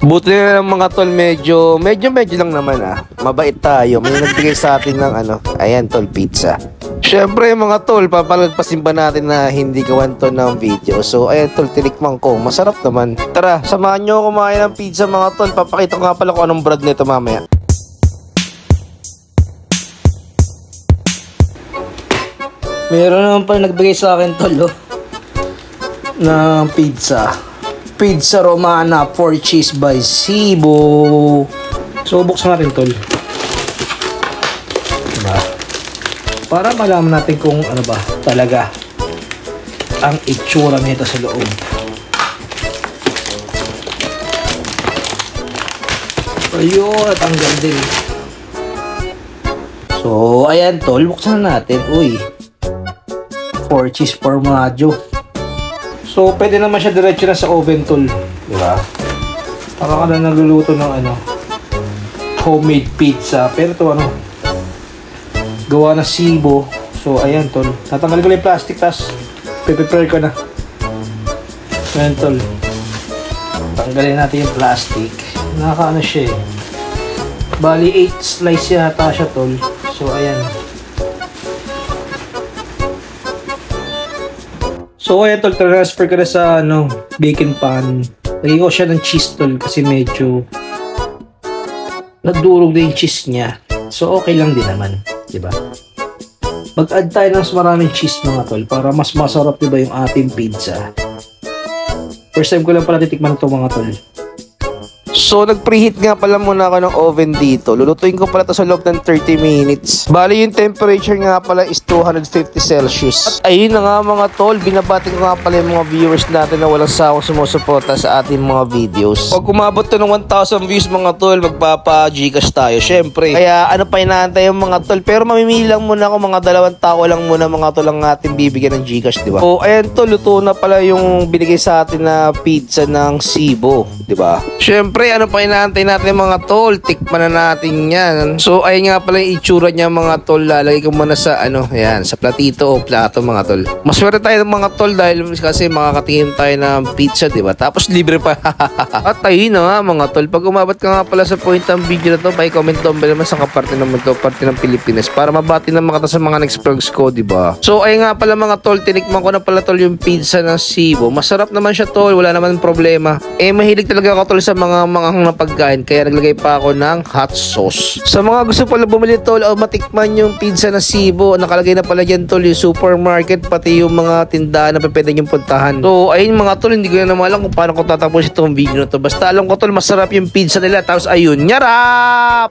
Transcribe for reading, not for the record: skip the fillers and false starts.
Buti na lang mga tol, medyo lang naman Mabait tayo. May nagbigay sa atin ng ayan tol, pizza. Syempre mga tol, papalagpasin ba natin na hindi gawan to ng video. So ayan tol, tinikman ko. Masarap naman. Tara, samahan nyo kumain ng pizza mga tol. Papakita ko nga pala kung anong brand nito mamaya. Meron naman pala nagbigay sa akin tol ng pizza. Pizza Romana 4 cheese by Cibo. So buksan natin tol. Diba? Para malaman natin kung ano ba talaga ang itsura nito sa loob. Ayun, at ang ganda. So ayan tol, buksan na natin. Uy, 4 cheese formaggio. So, pwede naman siya diretso na sa oven tol. Diba? Para ka na nagluluto ng homemade pizza. Pero ito gawa na Cibo. So, ayan tol. Tatanggalin ko lang yung plastic, tas prepare ko na. Ayan tol. Tanggalin natin yung plastic. Nakakaano siya Bali, 8 slice yata siya tol. So, ayan. So ayan tol, transfer ko na sa baking pan. Lagyan ko siya ng cheese tol kasi medyo nadurog na yung cheese niya. So okay lang din naman, 'di ba? Mag-add tayo ng maraming cheese mga tol para mas masarap 'di ba yung ating pizza. First time ko lang pala titikman ito mga tol. So, nag-preheat nga pala muna ako ng oven dito. Lulutuin ko pala ito sa loob ng 30 minutes. Bali, yung temperature nga pala is 250 Celsius. At ayun na nga mga tol, binabati ko nga pala yung mga viewers natin na walang sawang sumusuporta sa ating mga videos. Pag umabot to ng 1,000 views mga tol, magpapa-Gcash tayo. Syempre. Kaya ano pa inaantay yung mga tol. Pero mamimili lang muna ako, mga 2 tao lang muna mga tol ang ating bibigyan ng Gcash, di ba? So, ayan tol, luto na pala yung binigay sa atin na pizza ng Cibo, di ba? Syempre, ano pa inaantay natin mga tol, tikman na natin yan. So ayun nga pala yung itsura niya mga tol. Lalagay ko muna sa yan, sa platito o plato mga tol. Maswerte tayo mga tol dahil kasi makakatingin tayo ng pizza, diba? Tapos libre pa. At ayun na nga mga tol, pag umabot ka nga pala sa point ng video na to, pa-comment down below naman sa kaparte naman to, parte ng Pilipinas, para mabati na mga to sa mga next vlogs ko, diba? So ayun nga pala mga tol, tinikman ko na pala tol yung pizza ng Cibo. Masarap naman siya tol, wala naman problema. Mahilig talaga ako tol sa mga na pagkain, kaya naglagay pa ako ng hot sauce. Sa mga gusto pala bumili tol o matikman yung pizza na Cibo, nakalagay na pala dyan tol yung supermarket, pati yung mga tindahan na pwede nyo puntahan. So ayun mga tol, hindi ko na naman alam kung paano ko tatapos itong video na to. Basta alam ko tol, masarap yung pizza nila. Tapos ayun, nyarap!